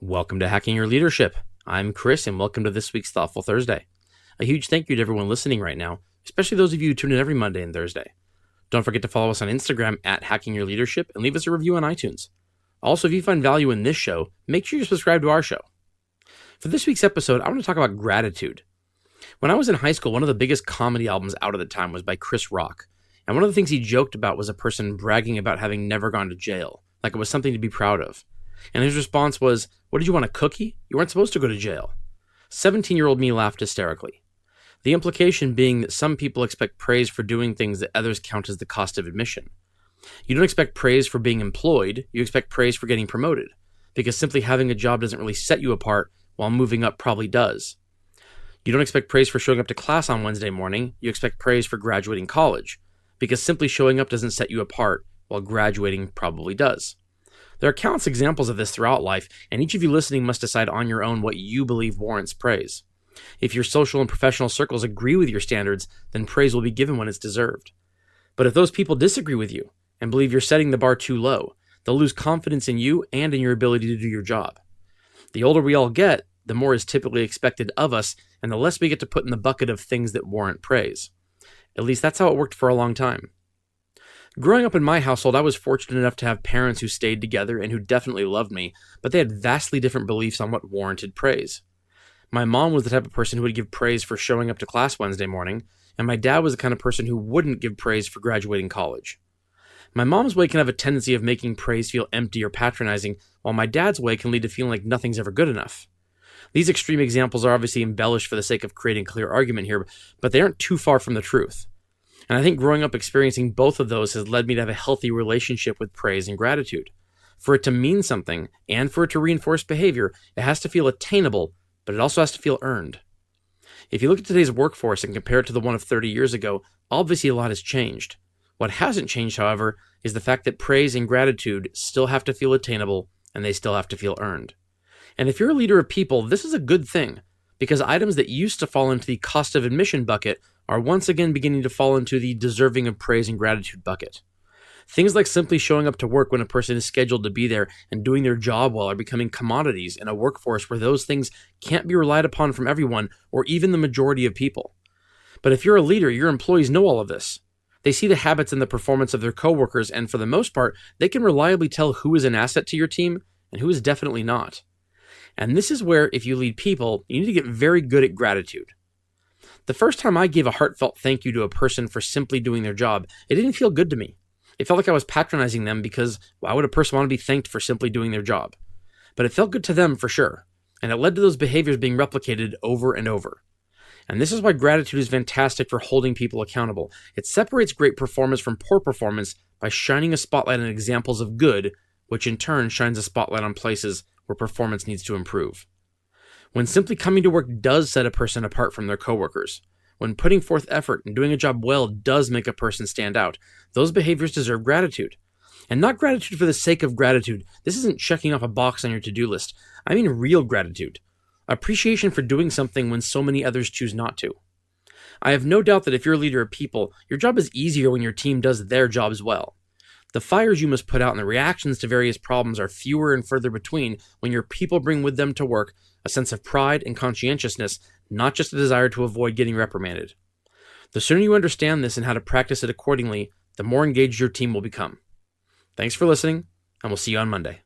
Welcome to Hacking Your Leadership. I'm Chris, and welcome to this week's Thoughtful Thursday. A huge thank you to everyone listening right now, especially those of you who tune in every Monday and Thursday. Don't forget to follow us on Instagram at Hacking Your Leadership and leave us a review on iTunes. Also, if you find value in this show, make sure you subscribe to our show. For this week's episode, I want to talk about gratitude. When I was in high school, one of the biggest comedy albums out at the time was by Chris Rock. And one of the things he joked about was a person bragging about having never gone to jail, like it was something to be proud of. And his response was, "What did you want, a cookie? You weren't supposed to go to jail." 17-year-old me laughed hysterically. The implication being that some people expect praise for doing things that others count as the cost of admission. You don't expect praise for being employed, you expect praise for getting promoted, because simply having a job doesn't really set you apart, while moving up probably does. You don't expect praise for showing up to class on Wednesday morning, you expect praise for graduating college, because simply showing up doesn't set you apart, while graduating probably does. There are countless examples of this throughout life, and each of you listening must decide on your own what you believe warrants praise. If your social and professional circles agree with your standards, then praise will be given when it's deserved. But if those people disagree with you and believe you're setting the bar too low, they'll lose confidence in you and in your ability to do your job. The older we all get, the more is typically expected of us, and the less we get to put in the bucket of things that warrant praise. At least that's how it worked for a long time. Growing up in my household, I was fortunate enough to have parents who stayed together and who definitely loved me, but they had vastly different beliefs on what warranted praise. My mom was the type of person who would give praise for showing up to class Wednesday morning, and my dad was the kind of person who wouldn't give praise for graduating college. My mom's way can have a tendency of making praise feel empty or patronizing, while my dad's way can lead to feeling like nothing's ever good enough. These extreme examples are obviously embellished for the sake of creating clear argument here, but they aren't too far from the truth. And I think growing up experiencing both of those has led me to have a healthy relationship with praise and gratitude. For it to mean something, and for it to reinforce behavior, it has to feel attainable, but it also has to feel earned. If you look at today's workforce and compare it to the one of 30 years ago, obviously a lot has changed. What hasn't changed, however, is the fact that praise and gratitude still have to feel attainable, and they still have to feel earned. And if you're a leader of people, this is a good thing, because items that used to fall into the cost of admission bucket are once again beginning to fall into the deserving of praise and gratitude bucket. Things like simply showing up to work when a person is scheduled to be there and doing their job well are becoming commodities in a workforce where those things can't be relied upon from everyone or even the majority of people. But if you're a leader, your employees know all of this. They see the habits and the performance of their coworkers, and for the most part, they can reliably tell who is an asset to your team and who is definitely not. And this is where, if you lead people, you need to get very good at gratitude. The first time I gave a heartfelt thank you to a person for simply doing their job, it didn't feel good to me. It felt like I was patronizing them because why would a person want to be thanked for simply doing their job? But it felt good to them for sure, and it led to those behaviors being replicated over and over. And this is why gratitude is fantastic for holding people accountable. It separates great performance from poor performance by shining a spotlight on examples of good, which in turn shines a spotlight on places where performance needs to improve. When simply coming to work does set a person apart from their coworkers, when putting forth effort and doing a job well does make a person stand out, those behaviors deserve gratitude. And not gratitude for the sake of gratitude. This isn't checking off a box on your to-do list. I mean real gratitude. Appreciation for doing something when so many others choose not to. I have no doubt that if you're a leader of people, your job is easier when your team does their jobs well. The fires you must put out and the reactions to various problems are fewer and further between when your people bring with them to work a sense of pride and conscientiousness, not just a desire to avoid getting reprimanded. The sooner you understand this and how to practice it accordingly, the more engaged your team will become. Thanks for listening, and we'll see you on Monday.